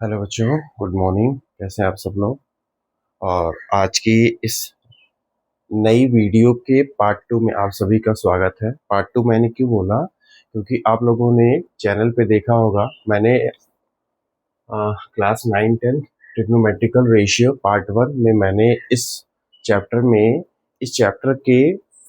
Hello बच्चों, good morning. कैसे हैं आप सब लोग। और आज की इस नई वीडियो के पार्ट टू में आप सभी का स्वागत है। पार्ट टू मैंने क्यों बोला, क्योंकि आप लोगों ने चैनल पे देखा होगा मैंने class 9 10 trigonometrical ratio part one में मैंने इस चैप्टर के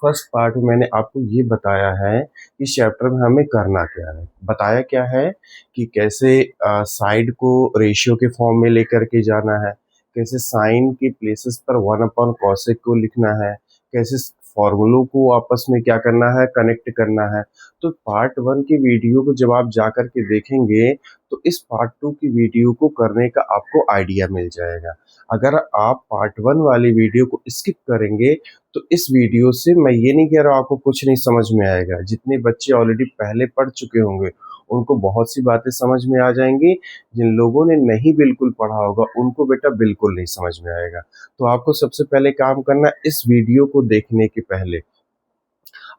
फर्स्ट पार्ट में मैंने आपको ये बताया है कि इस चैप्टर में हमें करना क्या है। बताया क्या है कि कैसे साइड को रेशियो के फॉर्म में लेकर के जाना है, कैसे साइन के प्लेसेस पर 1/cosec को लिखना है, कैसे फॉर्मूलों को आपस में क्या करना है, कनेक्ट करना है। तो पार्ट वन की वीडियो को जब आप जा कर के देखेंगे तो इस पार्ट टू की वीडियो को करने का आपको आइडिया मिल जाएगा। अगर आप पार्ट वन वाली वीडियो को स्किप करेंगे तो इस वीडियो से मैं ये नहीं कह रहा हूँ आपको कुछ नहीं समझ में आएगा। जितने बच्चे ऑलरेडी पहले पढ़ चुके होंगे उनको बहुत सी बातें समझ में आ जाएंगी। जिन लोगों ने नहीं बिल्कुल पढ़ा होगा उनको बेटा बिल्कुल नहीं समझ में आएगा। तो आपको सबसे पहले काम करना, इस वीडियो को देखने के पहले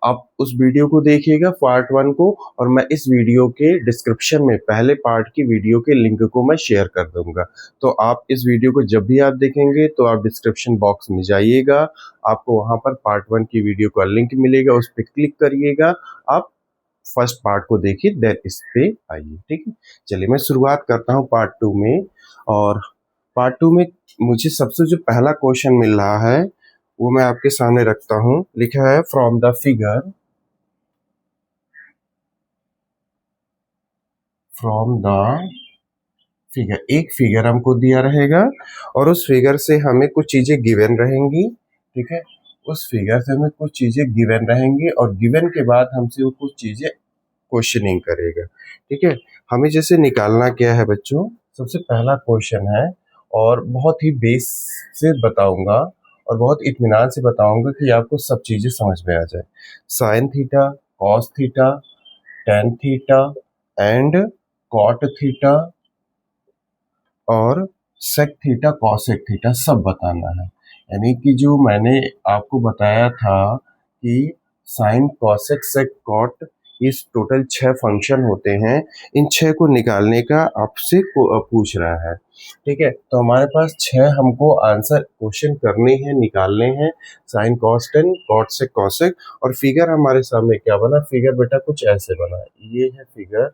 आप उस वीडियो को देखिएगा पार्ट वन को, और मैं इस वीडियो के डिस्क्रिप्शन में पहले पार्ट की वीडियो के लिंक को मैं शेयर कर दूंगा। तो आप इस वीडियो को जब भी आप देखेंगे तो आप डिस्क्रिप्शन बॉक्स में जाइएगा, आपको वहां पर पार्ट वन की वीडियो का लिंक मिलेगा, उस पर क्लिक करिएगा। आप फर्स्ट पार्ट को देखिए, देन इस पे आइए। ठीक है, चलिए मैं शुरुआत करता हूँ पार्ट टू में। और पार्ट टू में मुझे सबसे जो पहला क्वेश्चन मिल रहा है वो मैं आपके सामने रखता हूँ। लिखा है फ्रॉम द फिगर, एक फिगर हमको दिया रहेगा और उस फिगर से हमें कुछ चीजें गिवन रहेंगी। ठीक है, उस फिगर से हमें कुछ चीजें गिवन रहेंगी और गिवन के बाद हमसे वो कुछ चीजें क्वेश्चनिंग करेगा। ठीक है, हमें जैसे निकालना क्या है बच्चों, सबसे पहला क्वेश्चन है और बहुत ही बेस से बताऊंगा और बहुत इत्मीनान से बताऊंगा कि आपको सब चीजें समझ में आ जाए। Sine theta, cos theta, tan theta and cot theta और सेक थीटा, कॉसेक थीटा सब बताना है। यानी कि जो मैंने आपको बताया था कि साइन, कॉसेक, सेक, कॉट, इस टोटल 6 फंक्शन होते हैं। इन 6 को निकालने का आपसे पूछ रहा है। ठीक है, तो हमारे पास 6 हमको आंसर क्वेश्चन करने हैं, निकालने हैं। साइन, कॉस, टेन, कॉट, सेक, कॉसेक। और फिगर हमारे सामने क्या बना, फिगर बेटा कुछ ऐसे बना। ये है फिगर।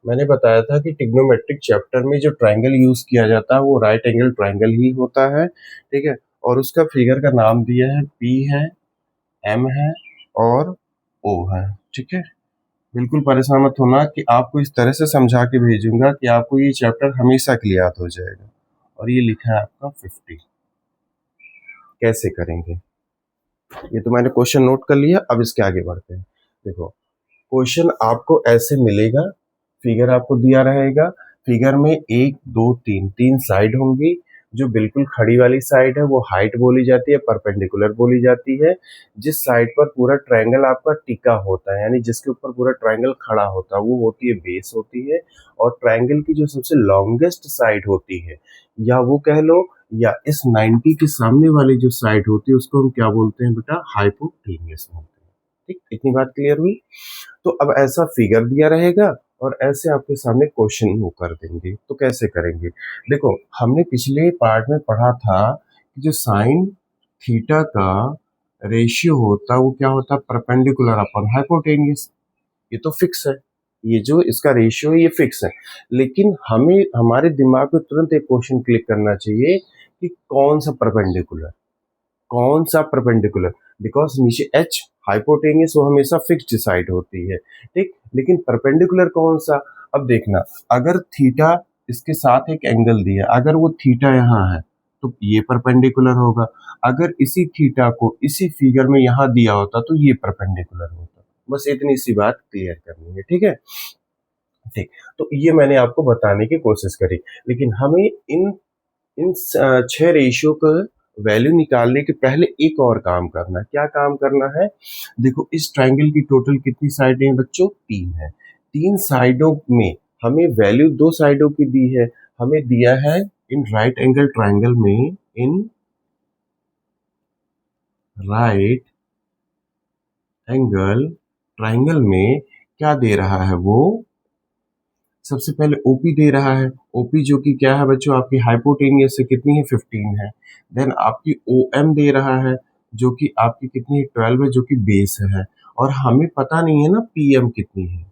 मैंने बताया था कि ट्रिग्नोमेट्रिक चैप्टर में जो ट्रायंगल यूज किया जाता है वो राइट एंगल ट्रायंगल ही होता है। ठीक है, और उसका फिगर का नाम दिया है, पी है, एम है और ओ है। ठीक है, बिल्कुल परेशान मत होना कि आपको इस तरह से समझा के भेजूंगा कि आपको ये चैप्टर हमेशा के लिए याद हो जाएगा। और ये लिखा है आपका 50। कैसे करेंगे, ये तो मैंने क्वेश्चन नोट कर लिया, अब इसके आगे बढ़ते हैं। देखो, क्वेश्चन आपको ऐसे मिलेगा, फिगर आपको दिया रहेगा। फिगर में एक दो तीन तीन साइड होंगी। जो बिल्कुल खड़ी वाली साइड है वो हाइट बोली जाती है, परपेंडिकुलर बोली जाती है। जिस साइड पर पूरा ट्रायंगल आपका टिका होता है, यानी जिसके ऊपर पूरा ट्रायंगल खड़ा होता है, वो होती है बेस होती है। और ट्रायंगल की जो सबसे लॉन्गेस्ट साइड होती है, या वो कह लो, या इस 90 के सामने वाली जो साइड होती है उसको हम क्या बोलते हैं बेटा, हाइपोटेन्यूस बोलते हैं। ठीक, इतनी बात क्लियर हुई। तो अब ऐसा फिगर दिया रहेगा और ऐसे आपके सामने क्वेश्चन वो कर देंगे। तो कैसे करेंगे, देखो हमने पिछले पार्ट में पढ़ा था कि जो साइन थीटा का रेशियो होता है वो क्या होता है, परपेंडिकुलर अपन हाइपोटेन्यूस। ये तो फिक्स है, ये जो इसका रेशियो है ये फिक्स है। लेकिन हमें हमारे दिमाग में तुरंत एक क्वेश्चन क्लिक करना चाहिए कि कौन सा परपेंडिकुलर, कौन सा परपेंडिकुलर। बिकॉज नीचे एच हाइपोटेनियस वो हमेशा फिक्स्ड साइड होती है। ठीक, लेकिन परपेंडिकुलर कौन सा। अब देखना, अगर थीटा इसके साथ एक एंगल दिया, अगर वो थीटा यहाँ है तो ये परपेंडिकुलर होगा। अगर इसी थीटा को इसी फिगर में यहाँ दिया होता तो ये परपेंडिकुलर होता। बस इतनी सी बात क्लियर करनी है। ठीक है, ठीक, तो ये मैंने आपको बताने की कोशिश करी। लेकिन हमें इन इन 6 रेशियो का वैल्यू निकालने के पहले एक और काम करना है। क्या काम करना है, देखो इस ट्रायंगल की टोटल कितनी साइडें हैं बच्चों, 3 है। 3 साइडों में हमें वैल्यू 2 साइडों की दी है। हमें दिया है इन राइट एंगल ट्रायंगल में, इन राइट एंगल ट्रायंगल में क्या दे रहा है वो, सबसे पहले ओपी दे रहा है, ओपी जो कि क्या है बच्चों आपकी हाइपोटेनियस से कितनी है 15 है। देन आपकी ओएम दे रहा है जो कि आपकी कितनी है 12 है जो कि बेस है। और हमें पता नहीं है ना पीएम कितनी है,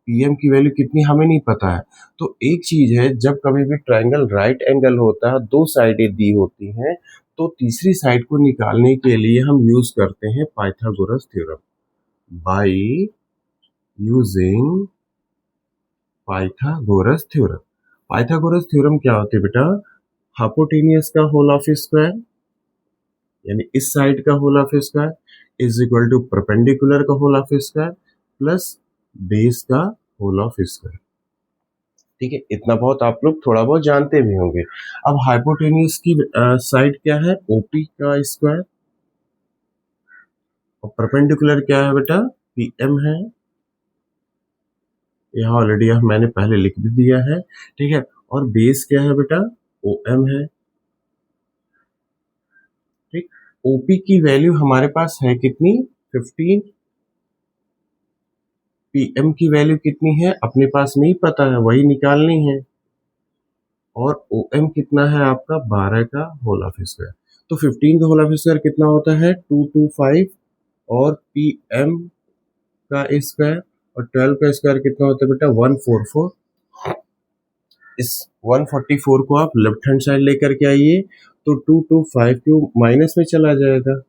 पीएम की वैल्यू कितनी हमें नहीं पता है। तो एक चीज है, जब कभी भी ट्रायंगल राइट एंगल होता है, दो साइडें दी होती हैं, तो तीसरी साइड को निकालने के लिए हम यूज करते हैं Pythagoras theorem. By using Pythagoras theorem. Pythagoras theorem क्या होती है बेटा, हाइपोटेनियस का होल ऑफ स्क्वायर यानी इस साइड का whole of square is equal to perpendicular का whole of square plus base का होल ऑफ स्क्वायर। ठीक है, इतना बहुत आप लोग थोड़ा बहुत जानते भी होंगे। अब हाइपोटेनियस की साइड क्या है, ओपी का स्क्वायर, और परपेंडिकुलर क्या है बेटा, पीएम है। यहाँ ऑलरेडी मैंने पहले लिख भी दिया है। ठीक है, और बेस क्या है बेटा, ओएम है। ठीक, ओपी की वैल्यू हमारे पास है कितनी 15, पीएम की वैल्यू कितनी है अपने पास नहीं पता है, वही निकालनी है। और ओएम कितना है आपका 12 का होल ऑफ स्क्वायर। तो 15 का होल ऑफ स्क्वायर कितना होता है 225, और पीएम का स्क्वायर और 12 का स्क्वायर कितना होता है बेटा 144। इस 144 को आप लेफ्ट हैंड साइड लेकर के आइए तो 2252 माइनस में चला जाएगा,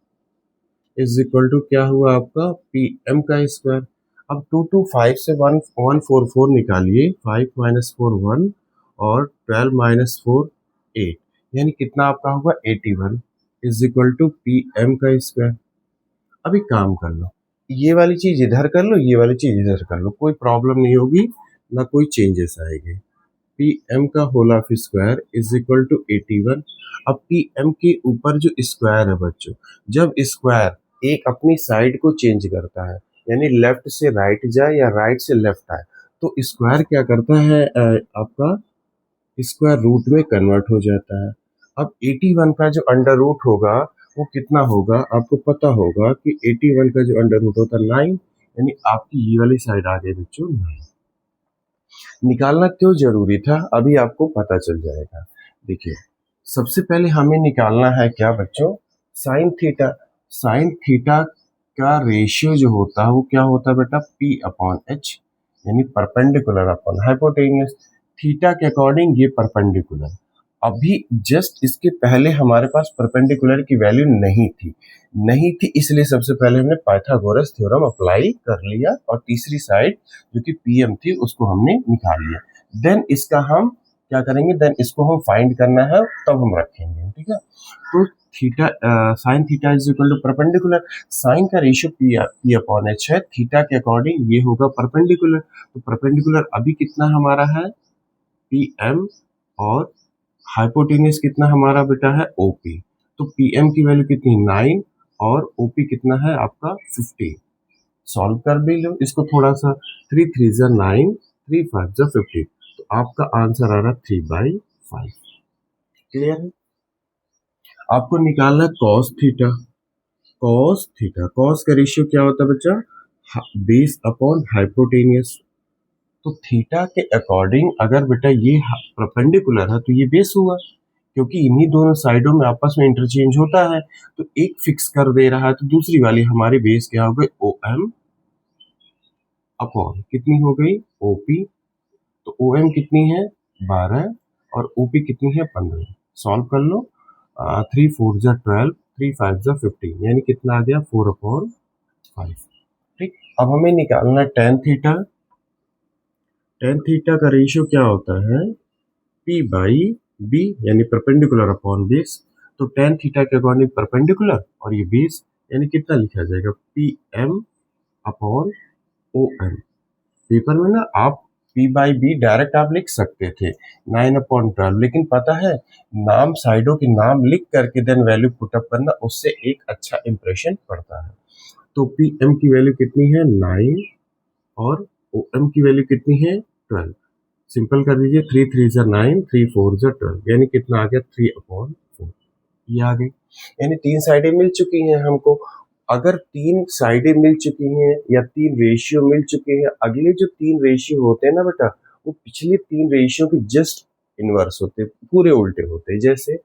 इज इक्वल टू क्या हुआ आपका पीएम का स्क्वायर। अब 225 से 144 निकालिए, 5 माइनस 4 1, और 12 माइनस 4 8, यानी कितना आपका होगा 81, इज इक्वल टू पीएम का स्क्वायर। अब एक काम कर लो, ये वाली चीज इधर कर लो, ये वाली चीज इधर कर लो, कोई प्रॉब्लम नहीं होगी, ना कोई चेंजेस आएंगे। पी एम का whole of square is equal to 81। अब पी एम के ऊपर जो स्क्वायर है बच्चों, जब स्क्वायर एक अपनी साइड को चेंज करता है, यानी लेफ्ट से राइट जाए या राइट से लेफ्ट आए, तो स्क्वायर क्या करता है आपका स्क्वायर रूट में कन्वर्ट हो जाता है। अब 81 का जो अंडर रूट होगा वो कितना होगा, आपको पता होगा कि 81 का जो अंडर रूट होता है 9, यानी आपकी ये वाली साइड आ गई बच्चों 9। निकालना क्यों जरूरी था अभी आपको पता चल जाएगा। देखिए, सबसे पहले हमें निकालना है क्या बच्चों, साइन थीटा। साइन थीटा का रेशियो जो होता है वो क्या होता है बेटा पी अपॉन एच, यानी परपेंडिकुलर अपॉन हाइपोटेनियस। थीटा के अकॉर्डिंग ये परपेंडिकुलर। अभी जस्ट इसके पहले हमारे पास परपेंडिकुलर की वैल्यू नहीं थी, इसलिए सबसे पहले हमने पाइथागोरस थ्योरम अप्लाई कर लिया और तीसरी साइड जो कि पीएम थी उसको हमने निकाल लिया। देन इसका हम क्या करेंगे, देन इसको हम फाइंड करना है तब हम रखेंगे। ठीक है, तो theta sine theta is equal to perpendicular, sine का रेशियो पी अपॉन एच है, थीटा के अकॉर्डिंग ये होगा परपेंडिकुलर। तो परपेंडिकुलर अभी कितना हमारा है पी एम, और हाइपोटेनियस कितना हमारा बेटा है ओपी। तो पीएम की वैल्यू कितनी 9, और ओपी कितना है आपका 15। सॉल्व कर भी लो इसको थोड़ा सा, 3 3 जा 9, 3 5 जा 15, तो आपका आंसर आ रहा 3/5। क्लियर है। आपको निकालना है कॉस थीटा। कॉस का रेशियो क्या होता है बच्चा, बेस अपॉन हाइपोटेनियस। तो थीटा के अकॉर्डिंग अगर बेटा ये परपेंडिकुलर है तो ये बेस हुआ, क्योंकि इन्हीं दोनों साइडों में आपस में इंटरचेंज होता है, तो एक फिक्स कर दे रहा है, तो दूसरी वाली हमारी बेस क्या हो गई ओ एम अपॉन कितनी हो गई ओपी। तो ओ एम कितनी है 12, और ओपी कितनी है 15। सॉल्व कर लो, 3 4 जा 12, 3 5 जा 15, यानी कितना आ गया 4/5। ठीक, अब हमें निकालना है टेन थीटा। टेन थीटा का रेशियो क्या होता है पी बाई बी, यानी परपेंडिकुलर अपॉन बेस। तो टेन थीटा के अकॉर्डिंग परपेंडिकुलर और ये बेस, यानी कितना लिखा जाएगा P M upon O M. Paper में ना आप पी बाई बी डायरेक्ट आप लिख सकते थे 9/12, लेकिन पता है नाम साइडों के नाम लिख करके देन वैल्यू पुटअप करना, उससे एक अच्छा इंप्रेशन पड़ता है। तो पी एम की वैल्यू कितनी है 9, और ओ एम की वैल्यू कितनी है 12। सिंपल कर दीजिए, 3 3 जा 9, 3 4 जा 12, यानी कितना आ गया 3/4। ये आ गई, यानी तीन साइडें मिल चुकी हैं हमको। अगर तीन साइडें मिल चुकी हैं या तीन रेशियो मिल चुके हैं, अगले जो तीन रेशियो होते हैं ना बेटा वो पिछले 3 रेशियो के जस्ट इनवर्स होते हैं, पूरे उल्टे होते हैं। जैसे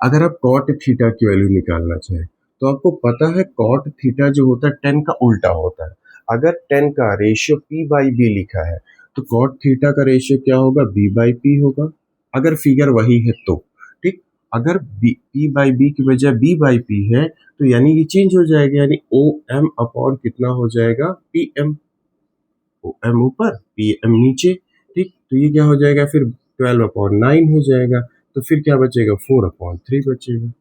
अगर आप कॉट थीटा की वैल्यू निकालना चाहें तो आपको पता है कॉट थीटा जो होता है 10 का उल्टा होता है। अगर 10 का रेशियो p बाई बी लिखा है तो कॉट थीटा का रेशियो क्या होगा, b बाई p होगा, अगर फिगर वही है तो। ठीक, अगर p बाई बी की बजाय b बाई p है तो यानी ये चेंज हो जाएगा, यानी ओ एम अपॉन कितना हो जाएगा, पी एम। ओ एम ऊपर पी एम नीचे। ठीक, तो ये क्या हो जाएगा फिर 12/9 हो जाएगा। तो फिर क्या बचेगा, 4/3 बचेगा।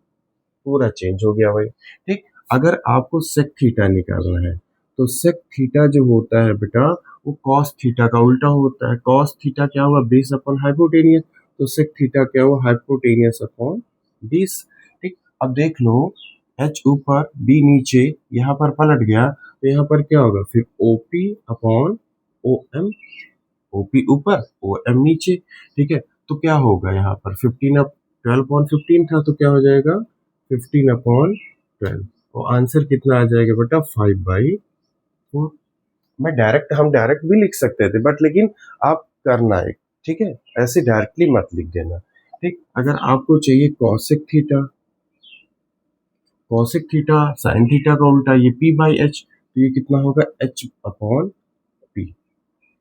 पूरा चेंज हो गया भाई। ठीक, अगर आपको सेक थीटा निकालना है तो सेक थीटा जो होता है बेटा वो कॉस थीटा का उल्टा होता है। कॉस थीटा क्या हुआ, बेस अपॉन हाइपोटेनियस, तो सेक थीटा क्या हुआ, हाइपोटेनियस अपॉन बेस। ठीक, अब देख लो एच ऊपर बी नीचे, यहाँ पर पलट गया तो यहाँ पर क्या होगा फिर OP upon O M, OP ऊपर ओ एम नीचे। ठीक है, तो क्या होगा यहाँ पर 12/15 था तो क्या हो जाएगा 15/12। तो आंसर कितना आ जाएगा बेटा 5/4। हम डायरेक्ट भी लिख सकते थे बट लेकिन आप करना है, ठीक है, ऐसे डायरेक्टली मत लिख देना। ठीक, अगर आपको चाहिए cosec theta, cosec theta sine theta का उल्टा ये p बाई एच, तो ये कितना होगा h अपॉन p,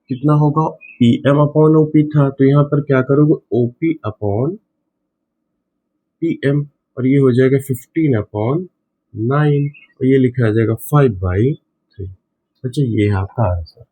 कितना होगा P M upon O P था तो यहाँ पर क्या करोगे O P upon P M, और ये हो जाएगा 15/9 और ये लिखा आ जाएगा 5/3। अच्छा, ये है आपका आंसर।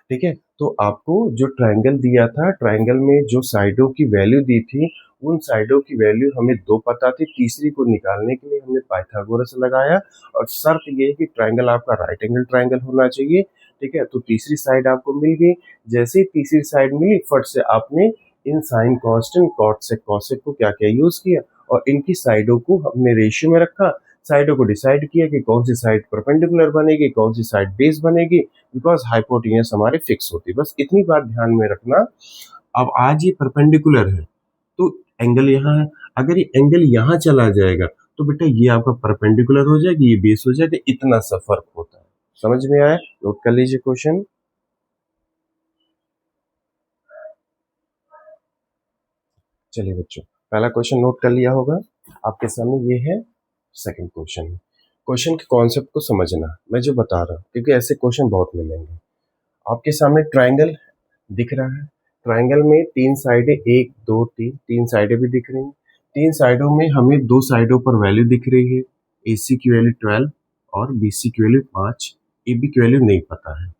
ठीक है, तो आपको जो ट्रायंगल दिया था, ट्रायंगल में जो साइडों की वैल्यू दी थी, उन साइडों की वैल्यू हमें 2 पता थी, तीसरी को निकालने के लिए हमने पाइथागोरस लगाया। और शर्त ये है कि ट्रायंगल आपका राइट एंगल ट्रायंगल होना चाहिए। ठीक है, तो तीसरी साइड आपको मिल गई। जैसे ही तीसरी साइड मिली फट से आपने इन साइन कॉन्स्टेंट कॉट से कॉसेक को क्या क्या यूज किया और इनकी साइडों को हमने रेशियो में रखा। साइडों को डिसाइड किया कि कौन सी साइड परपेंडिकुलर बनेगी, कौन सी साइड बेस बनेगी, बिकॉज हाइपोटेनियस हमारे फिक्स होती है। बस इतनी बात ध्यान में रखना। अब आज ये परपेंडिकुलर है तो एंगल यहाँ है, अगर ये एंगल यहाँ चला जाएगा तो बेटा ये आपका परपेंडिकुलर हो जाएगा, ये बेस हो जाएगा। इतना सा फर्क होता है। समझ में आया? नोट कर लीजिए क्वेश्चन। चलिए बच्चों, पहला क्वेश्चन नोट कर लिया होगा आपके सामने, ये है सेकंड क्वेश्चन। क्वेश्चन के कॉन्सेप्ट को समझना, मैं जो बता रहा हूँ, क्योंकि ऐसे क्वेश्चन बहुत मिलेंगे। आपके सामने ट्रायंगल दिख रहा है, ट्रायंगल में 3 साइडें, 1 2 3, 3 साइडें भी दिख रही हैं। 3 साइडों में हमें 2 साइडों पर वैल्यू दिख रही है, AC की वैल्यू 12 और BC की वैल्यू 5, AB की वैल्यू नहीं पता है।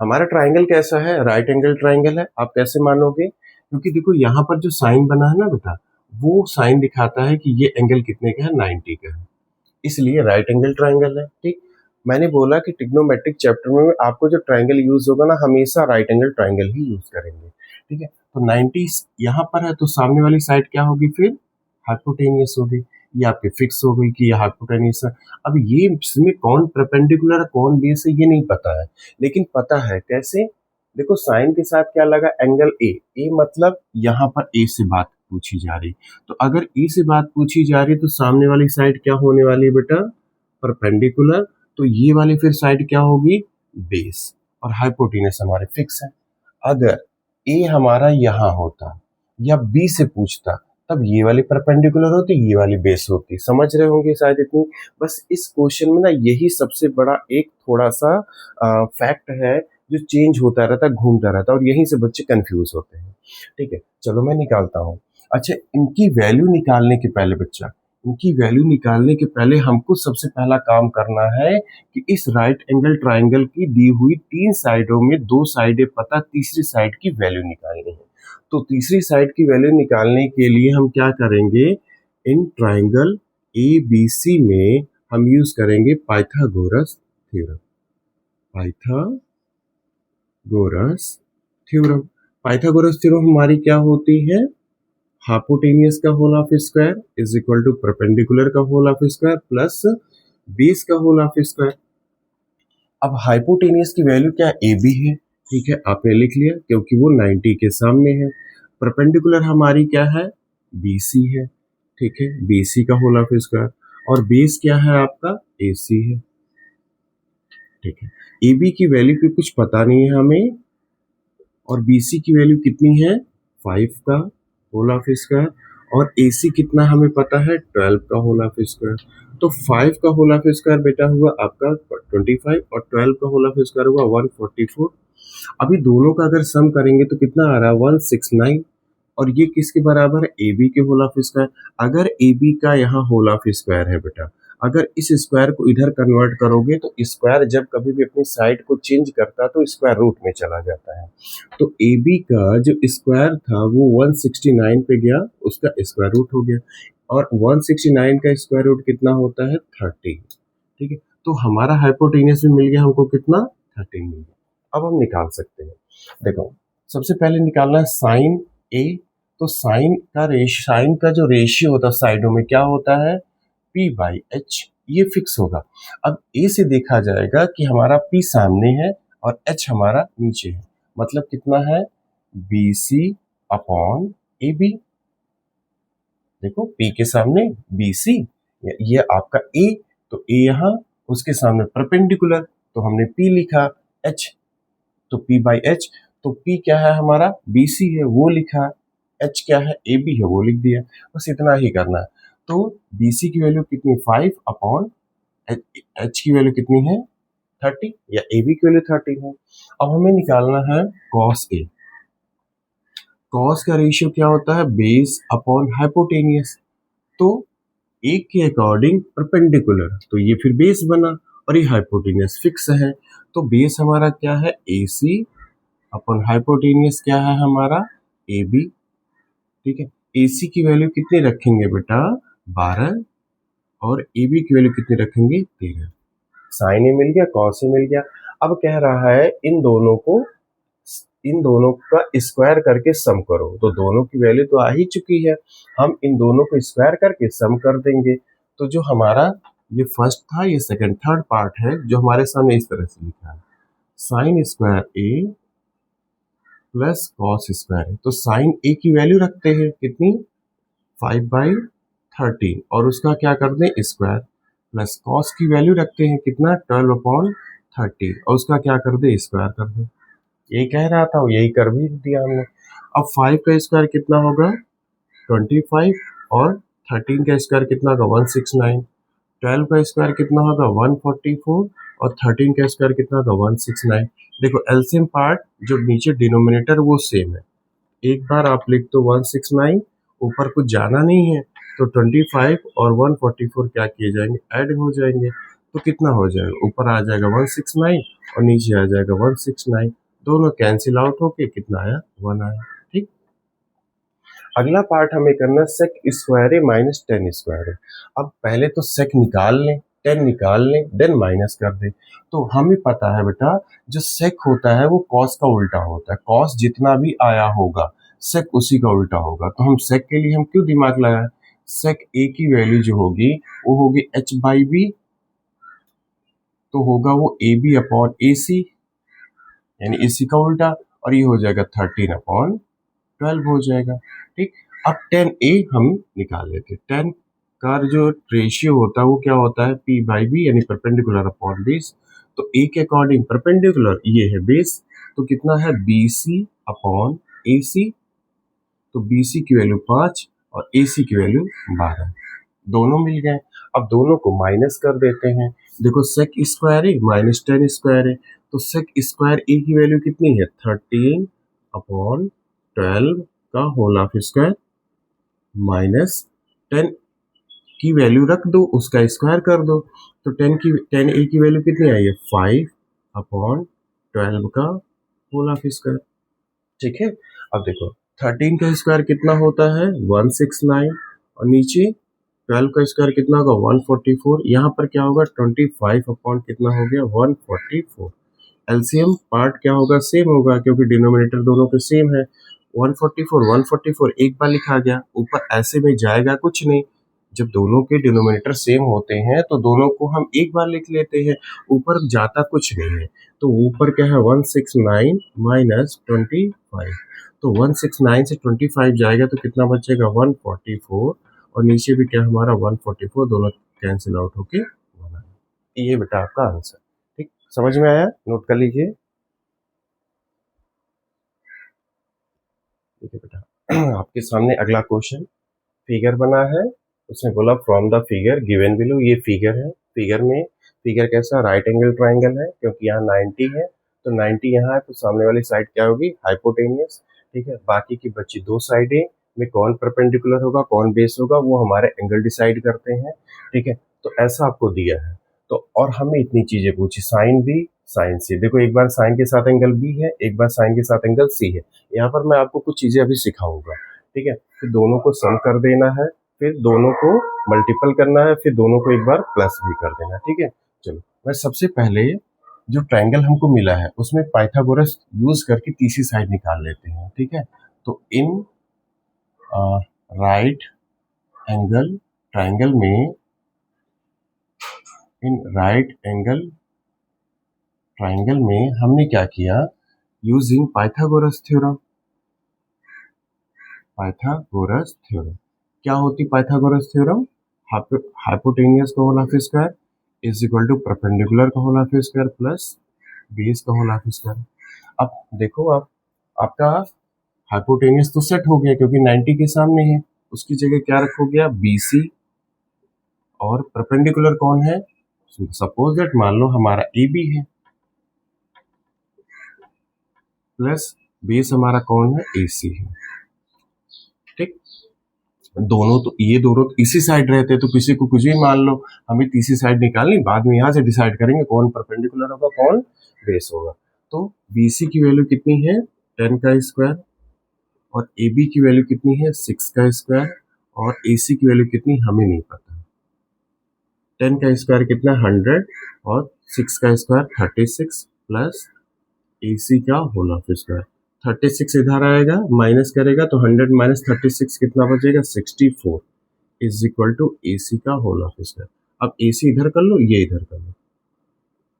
हमारा ट्रायंगल कैसा है, राइट एंगल ट्रायंगल है। आप कैसे मानोगे, क्योंकि देखो यहाँ पर जो साइन बना है ना बेटा, वो साइन दिखाता है कि ये एंगल कितने का है, 90 का है, इसलिए राइट एंगल ट्रायंगल है। ठीक, मैंने बोला कि ट्रिग्नोमेट्रिक चैप्टर में आपको जो ट्रायंगल यूज होगा ना, हमेशा राइट एंगल ट्रायंगल ही यूज करेंगे। ठीक है, तो 90 यहाँ पर है तो सामने वाली साइड क्या होगी फिर, हाइपोटेनियस होगी। ये आपके फिक्स हो गई कि ये हाइपोटेनियस है। अब ये इसमें कौन परपेंडिकुलर है कौन बेस है ये नहीं पता है, लेकिन पता है कैसे। देखो साइन के साथ क्या लगा, एंगल ए, ए मतलब यहाँ पर ए से बात पूछी जा रही, तो अगर ए से बात पूछी जा रही है तो सामने वाली साइड क्या होने वाली है बेटा, परपेंडिकुलर। तो ये वाली फिर साइड क्या होगी, बेस, और हाइपोटेनस हमारे फिक्स है। अगर ए हमारा यहाँ होता या बी से पूछता तब ये वाली परपेंडिकुलर होती, ये वाली बेस होती। समझ रहे होंगे शायद इतनी। बस इस क्वेश्चन में ना यही सबसे बड़ा एक थोड़ा सा फैक्ट है जो चेंज होता रहता है, घूमता रहता है, और यहीं से बच्चे कंफ्यूज होते हैं। ठीक है, चलो मैं निकालता हूँ। अच्छा, इनकी वैल्यू निकालने के पहले बच्चा, इनकी वैल्यू निकालने के पहले हमको सबसे पहला काम करना है कि इस राइट एंगल ट्राइंगल की दी हुई 3 साइडों में 2 साइडें पता, तीसरी साइड की वैल्यू निकालनी है। तो तीसरी साइड की वैल्यू निकालने के लिए हम क्या करेंगे, इन ट्राइंगल ABC में हम यूज करेंगे Pythagoras theorem. Pythagoras theorem, Pythagoras theorem हमारी क्या होती है, हाइपोटेनियस का whole of square is equal to perpendicular का whole of square plus base का होल ऑफ स्क्वायर। अब हाइपोटेनियस की वैल्यू क्या ए बी है, ठीक है, आपने लिख लिया क्योंकि वो 90 के सामने है। परपेंडिकुलर हमारी क्या है, BC है, ठीक है, BC का होल ऑफ स्क्वायर, और बेस क्या है आपका AC है। ठीक है, ए बी की वैल्यू की कुछ पता नहीं है हमें, और बी सी की वैल्यू कितनी है 5 का होल ऑफ स्क्वायर, और ए सी कितना हमें पता है 12 का होल ऑफ स्क्वायर। तो 5 का होल ऑफ स्क्वायर बेटा हुआ आपका 25 और 12 का होल ऑफ स्क्वायर हुआ 144। अभी दोनों का अगर सम करेंगे तो कितना आ रहा है 169, और ये किसके बराबर है ए बी के होल ऑफ स्क्वायर। अगर ए बी का यहाँ होल ऑफ स्क्वायर है बेटा, अगर इस स्क्वायर को इधर कन्वर्ट करोगे तो स्क्वायर जब कभी भी अपनी साइड को चेंज करता है तो स्क्वायर रूट में चला जाता है। तो ए बी का जो स्क्वायर था वो 169 पे गया, उसका स्क्वायर रूट हो गया, और 169 का स्क्वायर रूट कितना होता है 30। ठीक है, तो हमारा हाइपोटेन्यूस भी मिल गया हमको कितना 13 मिल गया। अब हम निकाल सकते हैं। देखो सबसे पहले निकालना है साइन ए। तो साइन का जो रेशियो होता है साइडों में क्या होता है P बाई एच, ये फिक्स होगा। अब ए से देखा जाएगा कि हमारा P सामने है और H हमारा नीचे है, मतलब कितना है B C upon A B. देखो P के सामने बी सी, ये आपका A, तो A यहाँ उसके सामने परपेंडिकुलर, तो हमने P लिखा, H तो P बाई एच, तो P क्या है हमारा बी सी है वो लिखा, H क्या है ए बी है वो लिख दिया, बस इतना ही करना है। तो बी सी की वैल्यू कितनी 5 अपॉन एच की वैल्यू कितनी है 30, या ए बी की वैल्यू 30 है। अब हमें निकालना है कॉस ए। कॉस का रेशियो क्या होता है बेस अपॉन हाइपोटेनियस, तो ए के अकॉर्डिंग परपेंडिकुलर, तो ये फिर बेस बना, और ये हाइपोटेनियस फिक्स है, तो बेस हमारा क्या है ए सी अपॉन हाइपोटेनियस क्या है हमारा ए बी। ठीक है, ए सी की वैल्यू कितनी रखेंगे बेटा 12, और ए बी की वैल्यू कितनी रखेंगे 13। साइन ए मिल गया, कॉस ए मिल गया। अब कह रहा है इन दोनों का स्क्वायर करके सम करो, तो दोनों की वैल्यू तो आ ही चुकी है, हम इन दोनों को स्क्वायर करके सम कर देंगे। तो जो हमारा ये फर्स्ट था, ये सेकंड थर्ड पार्ट है जो हमारे सामने इस तरह से लिखा है, साइन स्क्वायर ए प्लस कॉस स्क्वायर। तो साइन ए की वैल्यू रखते हैं कितनी 5/13, और उसका क्या कर दें स्क्वायर, प्लस कॉस की वैल्यू रखते हैं कितना 12/30, और उसका क्या कर दे स्क्वायर कर दे। यही कह रहा था, यही कर भी दिया हमने। अब 5 का स्क्वायर कितना होगा 25, और 13 का स्क्वायर कितना होगा 169, 12 का स्क्वायर कितना होगा 144, और 13 का स्क्वायर कितना होगा 169। देखो एलसीएम पार्ट जो नीचे डिनोमिनेटर वो सेम है, एक बार आप लिख दो 169, ऊपर कुछ जाना नहीं है, तो 25 और 144 क्या किए जाएंगे ऐड हो जाएंगे, तो कितना हो जाएगा ऊपर आ जाएगा 169 और नीचे आ जाएगा 169, दोनों कैंसिल आउट होके कितना आया 1 आया। ठीक, अगला पार्ट हमें करना सेक स्क्वायर है माइनस टेन स्क्वायर है। अब पहले तो सेक निकाल लें, टेन निकाल लें, देन माइनस कर दें। तो हमें पता है बेटा जो सेक होता है वो कॉस का उल्टा होता है, कॉस जितना भी आया होगा सेक उसी का उल्टा होगा। तो हम सेक के लिए हम क्यों दिमाग लगाएं, सेक ए की वैल्यू जो होगी वो होगी एच बाई बी, तो होगा वो ए बी अपॉन ए सी, यानी इसी का उल्टा, और ये हो जाएगा 13/12 हो जाएगा। ठीक, अब 10a हम निकाल लेते हैं। 10 का जो रेशियो होता है वो क्या होता है p बाई बी, यानी परपेंडिकुलर अपॉन बेस। तो a के अकॉर्डिंग परपेंडिकुलर ये है बेस, तो कितना है bc अपॉन ac, तो bc की वैल्यू 5 और ac की वैल्यू 12, दोनों मिल गए। अब दोनों को माइनस कर देते हैं। देखो सेक स्क्वायर है माइनस 10 स्क्वायर है, तो सेक स्क्वायर ए की वैल्यू कितनी है 13/12 का होल ऑफ स्क्वायर, माइनस 10 की वैल्यू रख दो उसका स्क्वायर कर दो, तो 10 ए की वैल्यू कितनी आई है 5/12 का होल ऑफ स्क्वायर। ठीक है, अब देखो 13 का स्क्वायर कितना होता है 169, और नीचे 12 का स्क्वायर कितना होगा 144, यहाँ पर क्या होगा 25 अपॉन कितना हो गया 144। एलसीएम पार्ट क्या होगा सेम होगा क्योंकि डिनोमिनेटर दोनों के सेम है, 144 एक बार लिखा गया, ऊपर ऐसे में जाएगा कुछ नहीं। जब दोनों के डिनोमिनेटर सेम होते हैं तो दोनों को हम एक बार लिख लेते हैं, ऊपर जाता कुछ नहीं है। तो ऊपर क्या है 169 माइनस 25, तो 169 से 25 जाएगा तो कितना बचेगा 144, और नीचे भी क्या हमारा 144, दोनों कैंसिल आउट होके 1 आएगा। ये बेटा आपका आंसर। ठीक, समझ में आया? नोट कर लीजिए। देखिए बेटा, आपके सामने अगला क्वेश्चन फिगर बना है। उसने बोला from the figure given below, ये फिगर है। फिगर कैसा? राइट एंगल ट्राइंगल है, क्योंकि यहाँ 90 है तो 90 यहाँ है तो सामने वाली साइड क्या होगी? हाइपोटेनियस। ठीक है, बाकी की बची दो साइडें में कौन परपेंडिकुलर होगा कौन बेस होगा वो हमारे एंगल डिसाइड करते हैं। ठीक है, तो ऐसा आपको दिया है तो, और हमें इतनी चीजें पूछी, साइन बी साइन सी। देखो एक बार साइन के साथ एंगल बी है, एक बार साइन के साथ एंगल सी है। यहाँ पर मैं आपको कुछ चीजें अभी सिखाऊंगा। ठीक है, फिर दोनों को सम कर देना है, फिर दोनों को मल्टीपल करना है, फिर दोनों को एक बार प्लस भी कर देना है। ठीक है, चलो मैं सबसे पहले जो ट्रायंगल हमको मिला है उसमें पाइथागोरस यूज करके तीसरी साइड निकाल लेते हैं। ठीक है, तो इन राइट एंगल ट्रायंगल में, इन राइट एंगल ट्रायंगल में हमने क्या किया? Using Pythagoras theorem. Pythagoras theorem क्या होती? पाइथागोरस थ्योरम, हाइपोटेनियस का whole half square is equal to perpendicular का whole half square plus base का होल हाफ स्क्वायर। अब देखो, आप आपका हाइपोटेनियस तो सेट हो गया क्योंकि 90 के सामने है, उसकी जगह क्या रखोगे आप? BC। और परपेंडिकुलर कौन है? सपोज दैट मान लो हमारा AB है, प्लस बेस हमारा कौन है? AC है। ठीक, दोनों तो, ये दोनों तो इसी साइड रहते हैं तो किसी को कुछ भी मान लो, हमें तीसरी साइड निकालनी, बाद में यहाँ से डिसाइड करेंगे कौन परपेंडिकुलर होगा कौन बेस होगा। तो BC की वैल्यू कितनी है? 10 का स्क्वायर, और AB की वैल्यू कितनी है? 6 का स्क्वायर, और AC की वैल्यू कितनी हमें नहीं पता। 10 का स्क्वायर कितना? 100, और 6 का स्क्वायर 36 प्लस AC का होल हाफ स्क्वायर। 36 इधर आएगा, माइनस करेगा तो 100 माइनस 36 कितना बचेगा? 64 इज इक्वल टू AC का होल हाफ स्क्वायर। अब AC इधर कर लो, ये इधर कर लो,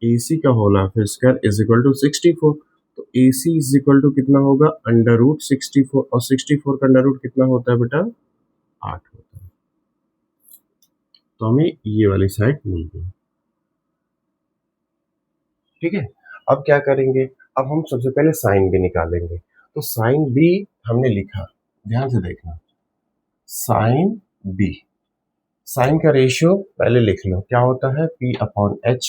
AC का whole half square is equal to 64। तो AC इज इक्वल टू कितना होगा? अंडर रूट 64, और 64 का अंडर रूट कितना होता है बेटा? 8 होता है। तो हमें ये वाली साइड मिल गई। ठीक है, अब क्या करेंगे? अब हम सबसे पहले साइन बी निकालेंगे। तो साइन बी हमने लिखा, ध्यान से देखना, साइन बी, साइन का रेशियो पहले लिख लो, क्या होता है? P/H।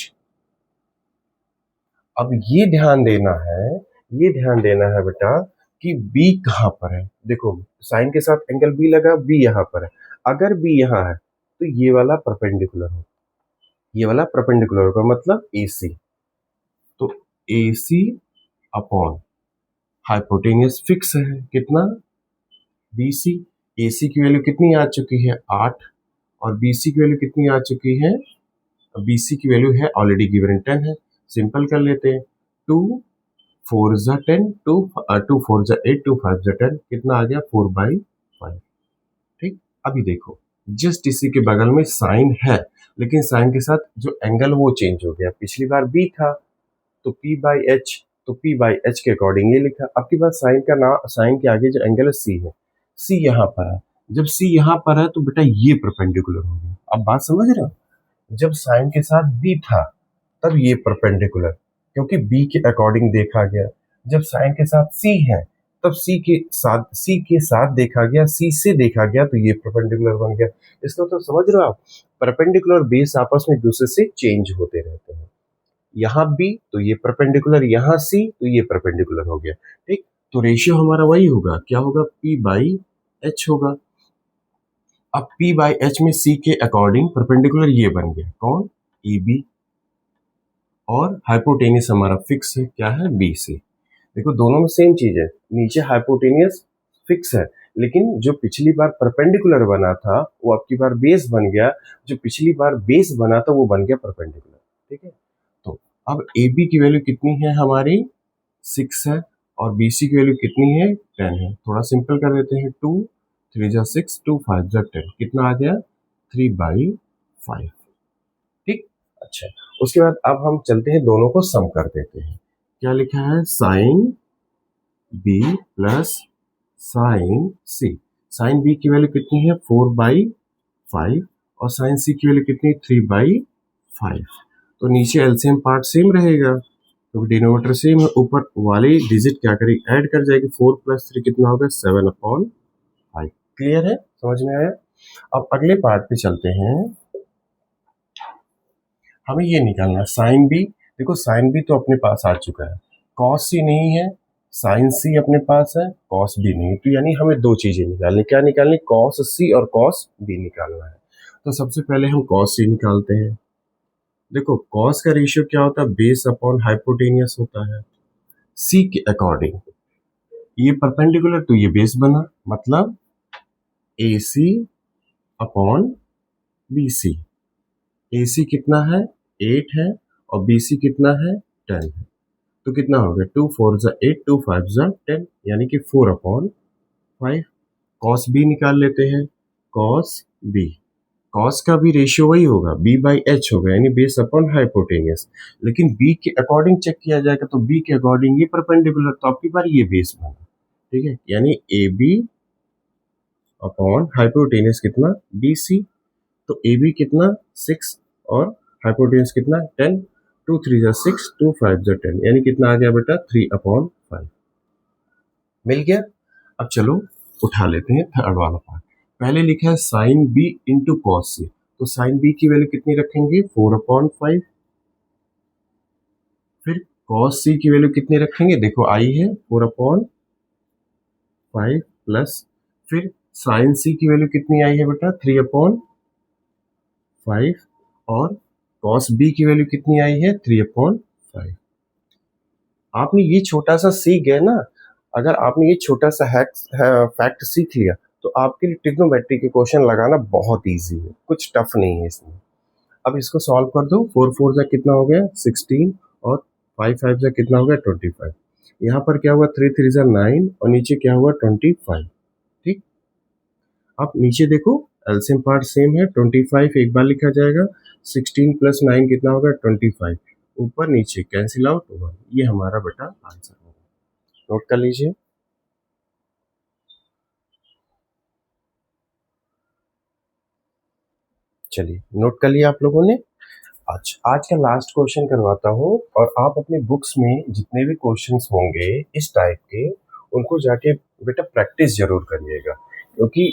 अब ये ध्यान देना है, ये ध्यान देना है बेटा कि B कहाँ पर है। देखो साइन के साथ एंगल B लगा, B यहाँ पर है। अगर B यहाँ है तो ये वाला परपेंडिकुलर हो, ये वाला परपेंडिकुलर होगा, मतलब AC। तो AC अपॉन हाइपोटेनियस फिक्स है कितना? BC। AC की वैल्यू कितनी आ चुकी है? 8, और BC की वैल्यू कितनी आ चुकी है? BC की वैल्यू है ऑलरेडी गिवन 10 है। सिंपल कर लेते हैं, 2 4 जा 10, 2 4 जा 8, 2 5 जा 10, कितना आ गया? 4/5। ठीक, अभी देखो जस्ट इसी के बगल में साइन है, लेकिन साइन के साथ जो एंगल वो चेंज हो गया। पिछली बार B था तो P/H, तो P/H के अकॉर्डिंग ये लिखा। अब की बात साइन का नाम, साइन के आगे जो एंगल है C है, C यहाँ पर है। जब C यहाँ पर है तो बेटा ये परपेंडिकुलर हो गया। अब बात समझ रहे हो? जब साइन के साथ B था तब ये परपेंडिकुलर, क्योंकि B के अकॉर्डिंग देखा गया। जब साइन के साथ C है तब C के साथ देखा गया, C से देखा गया तो ये परपेंडिकुलर बन गया। इसका तो समझ रहे हो आप? परपेंडिकुलर बेस आपस में एक दूसरे से चेंज होते रहते हैं। यहाँ B तो ये परपेंडिकुलर, यहाँ C तो ये परपेंडिकुलर हो गया। ठीक, तो रेशियो हमारा वही होगा, क्या होगा? P/H होगा। अब P/H में C के अकॉर्डिंग परपेंडिकुलर ये बन गया, कौन? AB। और हाइपोटेनियस हमारा फिक्स है, क्या है? BC। देखो दोनों में सेम चीज है, नीचे हाइपोटेनियस फिक्स है, लेकिन जो पिछली बार परपेंडिकुलर बना था वो अब की बार बेस बन गया, जो पिछली बार बेस बना था वो बन गया परपेंडिकुलर। ठीक है, तो अब AB की वैल्यू कितनी है हमारी? 6 है, और BC की वैल्यू कितनी है? 10 है। थोड़ा सिंपल कर देते हैं, 2 3 जा 6, 2 5 जा 10, कितना आ गया? 3/5। ठीक, अच्छा, उसके बाद अब हम चलते हैं, दोनों को सम कर देते हैं। क्या लिखा है? Sine B plus sine C। Sine B की वैल्यू कितनी है? 4/5, और साइन C की वैल्यू कितनी? 3/5। तो नीचे एलसीएम पार्ट सेम रहेगा, तो डिनोमिनेटर सेम है, ऊपर वाली डिजिट क्या करेगी, ऐड कर जाएगी। 4 + 3 कितना होगा, 7/5। क्लियर है, समझ में आया। अब अगले पार्ट पे चलते हैं। हमें ये निकालना साइन बी। देखो साइन बी तो अपने पास आ चुका है, कॉस सी नहीं है, साइन सी अपने पास है, कॉस बी नहीं, तो यानी हमें दो चीजें निकालनी। क्या निकालनी, कॉस सी और कॉस बी निकालना है। तो सबसे पहले हम कॉस सी निकालते हैं। देखो कॉस का रेशियो क्या होता है, बेस अपॉन हाइपोटेनियस होता है। सी के अकॉर्डिंग ये परपेंडिकुलर, तो ये बेस बना, मतलब ए सी अपॉन बी सी। ए सी कितना है, 8 है, और बी सी कितना है, 10 है। तो कितना हो गया, 2 4 ज़ा 8, 2 5 ज़ा 10, यानी कि 4/5। कॉस बी निकाल लेते हैं। कॉस बी, कॉस का भी रेशियो वही होगा, b/h होगा, यानी बेस अपॉन हाइपोटेनियस। लेकिन b के अकॉर्डिंग चेक किया जाएगा, तो b के अकॉर्डिंग ये परपेंडिकुलर, तो आपकी बार ये बेस बना। ठीक है, यानी ए बी अपॉन हाइपोटेनियस कितना, बी सी। तो ए बी कितना 6 और हाइपोटेनियस कितना 10। 2 3 ज़ा 6, 2 5 ज़ा 10, यानी कितना आ गया बेटा, 3/5। मिल गया। अब चलो उठा लेते हैं थर्ड वाला पार्ट। पहले लिखा है साइन बी इंटू कॉस सी, तो साइन बी की वैल्यू कितनी रखेंगे, 4/5। फिर कॉस सी की वैल्यू कितनी रखेंगे, देखो आई है 4/5 प्लस, फिर साइन सी की वैल्यू कितनी आई है बेटा, 3/5, और कॉस बी की वैल्यू कितनी आई है, 3/5। आपने ये छोटा सा सीख गए ना, अगर आपने ये छोटा सा फैक्ट सीख लिया, तो आपके लिए ट्रिग्नोमेट्री के क्वेश्चन लगाना बहुत इजी है, कुछ टफ नहीं है इसमें। अब इसको सॉल्व कर दो। 4 4 ज़ा कितना हो गया, 16, और 5 5 ज़ा कितना हो गया, 25। यहाँ पर क्या हुआ, 3 3 ज़ा 9, और नीचे क्या हुआ, 25। ठीक, अब नीचे देखो एलसीएम पार्ट सेम है, 25 एक बार लिखा जाएगा, 16 + 9 कितना होगा, 25। ऊपर नीचे कैंसिल आउट होगा, ये हमारा बेटा आंसर होगा। नोट कर लीजिए। चलिए नोट कर लिया आप लोगों ने। आज का लास्ट क्वेश्चन करवाता हूँ, और आप अपनी बुक्स में जितने भी क्वेश्चंस होंगे इस टाइप के, उनको जाके बेटा प्रैक्टिस जरूर करिएगा, क्योंकि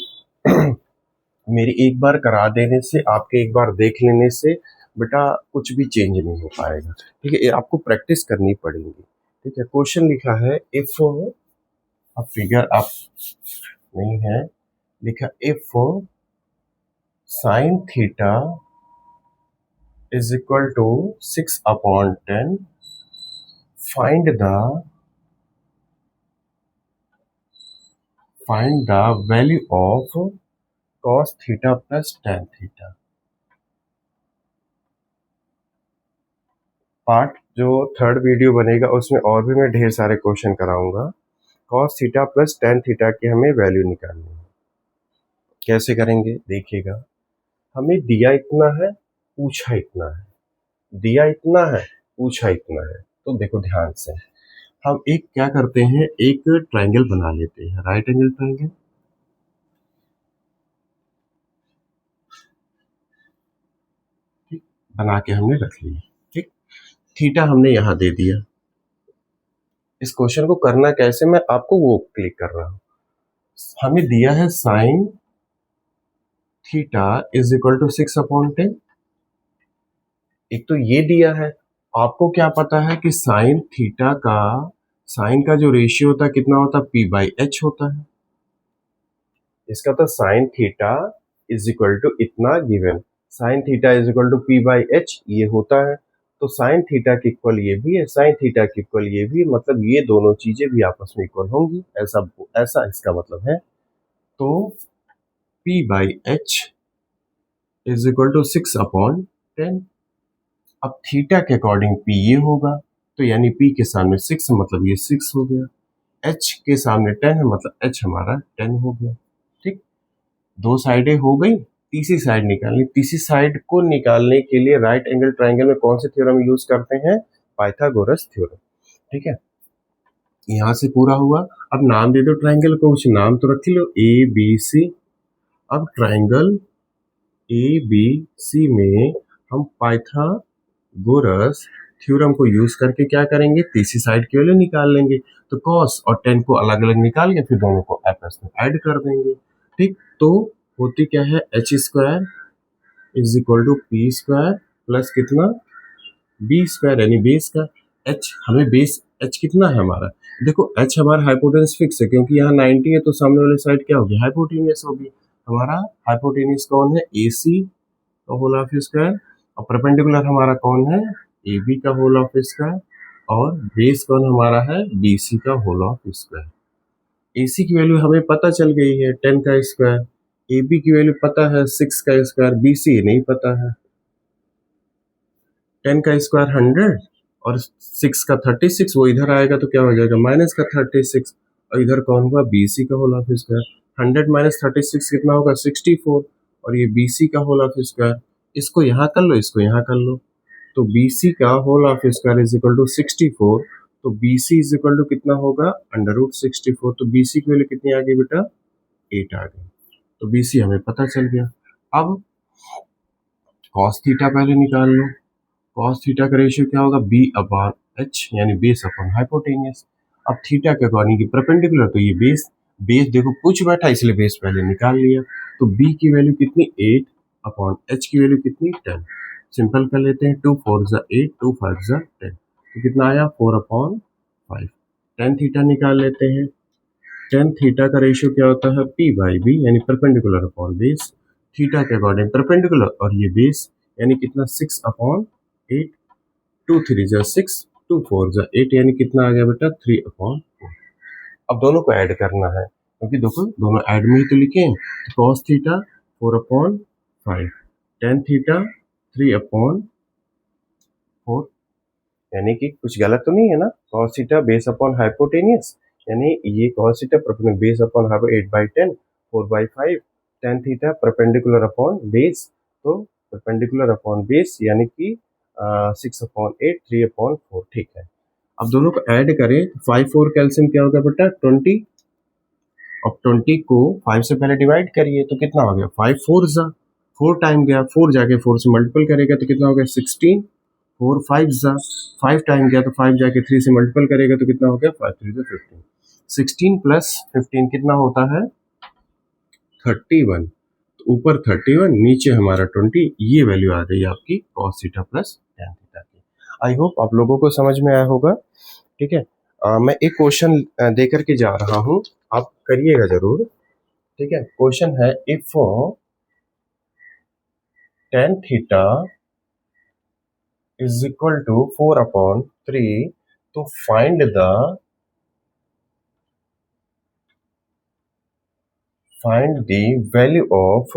मेरी एक बार करा देने से, आपके एक बार देख लेने से बेटा कुछ भी चेंज नहीं हो पाएगा। ठीक है, ये आपको प्रैक्टिस करनी पड़ेगी। ठीक है, क्वेश्चन लिखा है इफ, अब फिगर आप नहीं है, लिखा if sine theta is equal to 6/10, find the value of cos theta plus tan theta। Part जो थर्ड वीडियो बनेगा उसमें और भी मैं ढेर सारे क्वेश्चन कराऊंगा। cos theta plus tan theta की हमें वैल्यू निकालनी है। कैसे करेंगे देखिएगा, हमें दिया इतना है, पूछा इतना है, दिया इतना है, पूछा इतना है। तो देखो ध्यान से, हम एक क्या करते हैं, एक ट्रायंगल बना लेते हैं, राइट एंगल ट्रायंगल। ठीक, बना के हमने रख लिया। ठीक, थीटा हमने यहां दे दिया। इस क्वेश्चन को करना कैसे, मैं आपको वो क्लिक कर रहा हूं। हमें दिया है sine theta is equal to 6/10। एक तो ये दिया है, आपको क्या पता है कि साइन थीटा का, साइन का जो रेशियो होता है कितना होता है, p/h होता है। इसका तो sine theta is equal to इतना given, sine theta is equal to p/h ये होता है। तो साइन थीटा की इक्वल ये भी है, साइन थीटा की इक्वल ये भी, मतलब ये दोनों चीजें भी आपस में इक्वल होंगी, ऐसा ऐसा इसका मतलब है। तो p/h इज इक्वल टू 6/10। अब थीटा के अकॉर्डिंग p ये होगा, तो यानी p के सामने 6 मतलब ये 6 हो गया, h के सामने 10 है मतलब h हमारा 10 हो गया। ठीक, दो साइडें हो गई, तीसरी साइड निकालनी। तीसरी साइड को निकालने के लिए राइट एंगल ट्रायंगल में कौन से थ्योरम यूज करते हैं, पाइथागोरस थ्योरम। ठीक है, यहां से पूरा हुआ। अब नाम दे दो ट्रायंगल को, कुछ नाम तो रख लो, ए बी सी। अब ट्रायंगल ए बी सी में हम गोरस थ्योरम को यूज करके क्या करेंगे, तीसरी साइड की वैल्यू निकाल लेंगे। तो कॉस और टेन को अलग अलग निकाल के फिर दोनों को आपस में ऐड कर देंगे। ठीक, तो होती क्या है, H square is equal to P square plus कितना, बी स्क्वायर, यानी बेस का एच, हमें बेस एच कितना है हमारा, देखो एच हमारा हाइपोटेनस फिक्स है क्योंकि यहाँ 90 है, तो सामने वाली साइड क्या होगी, हाइपोटेनियस होगी। हमारा हाइपोटेनियस कौन है, ए सी का होल ऑफ स्क्वायर, और परपेंडिकुलर हमारा कौन है, ए बी का होल ऑफ स्क्वायर, और बेस कौन हमारा है, बी सी का होल ऑफ स्क्वायर। ए सी की वैल्यू हमें पता चल गई है 10 का स्क्वायर, ए बी की वैल्यू पता है 6 का स्क्वायर, बी सी नहीं पता है। 10 का स्क्वायर 100 और 6 का 36, वो इधर आएगा तो क्या हो जाएगा, माइनस का 36, और इधर कौन होगा, बी सी का होल ऑफ स्क्वायर। 100 माइनस 36 कितना होगा, 64, और ये बी सी का होल ऑफ स्क्वायर। इसको यहाँ कर लो, इसको यहाँ कर लो, तो बी सी का whole of square is equal to 64, तो B C is equal to कितना होगा, अंडर रूट 64, तो बी सी की वैल्यू कितनी आ गई बेटा, 8 आ गई। तो बी सी हमें पता चल गया। अब कॉस थीटा पहले निकाल लो, कॉस थीटा का रेशियो क्या होगा, बी अपॉन एच, यानी बेस अपॉन हाइपोटेनियस। अब थीटा के अकॉर्डिंग की परपेंडिकुलर, तो ये बेस, बेस देखो पूछ बैठा इसलिए बेस पहले निकाल लिया। तो बी की वैल्यू कितनी, 8 अपॉन एच की वैल्यू कितनी, 10। सिंपल कर लेते हैं, 2 4 ज़ा 8, 2 5 ज़ा 10, तो कितना आया, 4 अपॉन 5। टेन थीटा निकाल लेते हैं। टेन थीटा का रेशियो क्या होता है, पी बाई बी, यानी परपेंडिकुलर अपॉन बेस, थीटा के अकॉर्डिंग परपेंडिकुलर, और ये बेस यानी कितना, 6 अपॉन 8, 2 3 ज़ा 6, 2 4 ज़ा 8, यानी कितना आ गया बेटा, 3 अपॉन 4। अब दोनों को ऐड करना है क्योंकि देखो दोनों ऐड में ही तो लिखे हैं, तो cos theta 4 upon 5, tan theta 3 upon 4, यानी कि कुछ गलत तो नहीं है ना, cos theta base upon hypotenuse, यानी ये cos theta base upon hypo 8 by 10, 4 by 5, tan theta perpendicular upon base, तो परपेंडिकुलर अपॉन बेस यानी कि 6 अपॉन 8, 3 अपॉन 4, ठीक है। अब दोनों को ऐड करें, 5 4 कैल्सियम क्या होगा बेटा, 20। अब 20 को 5 से पहले डिवाइड करिए तो कितना हो गया, 5 4 ज़ा 4 टाइम गया, 4 जाके 4 से मल्टीपल करेगा तो कितना हो गया, 16, 4 5 ज़ा 5 टाइम गया तो 5 जाके 3 से मल्टीपल करेगा तो कितना हो गया, 5 3 ज़ा 15, 16 प्लस 15 कितना होता है, 31। तो ऊपर 31, नीचे हमारा 20, ये वैल्यू आ गई आपकी cos theta plus tan theta की। आई होप आप लोगों को समझ में आया होगा। ठीक है, मैं एक क्वेश्चन दे करके जा रहा हूँ, आप करिएगा जरूर। ठीक है, क्वेश्चन है, if tan theta is equal to 4 upon 3, तो find the value of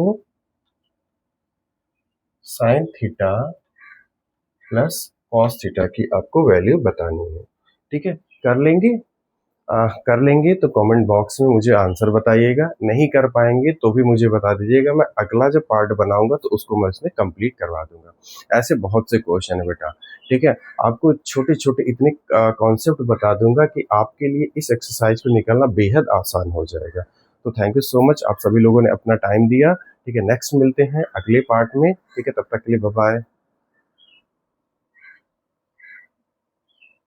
sine theta plus cos theta की आपको वैल्यू बतानी है। ठीक है, कर लेंगे, कर लेंगे तो कमेंट बॉक्स में मुझे आंसर बताइएगा, नहीं कर पाएंगे तो भी मुझे बता दीजिएगा, मैं अगला जब पार्ट बनाऊंगा तो उसको मैं इसमें कंप्लीट करवा दूंगा। ऐसे बहुत से क्वेश्चन है बेटा। ठीक है, आपको छोटे छोटे इतने कॉन्सेप्ट बता दूंगा कि आपके लिए इस एक्सरसाइज को निकालना बेहद आसान हो जाएगा। तो थैंक यू सो मच, आप सभी लोगों ने अपना टाइम दिया। ठीक है, नेक्स्ट मिलते हैं अगले पार्ट में। ठीक है, तब तक के लिए बाय बाय।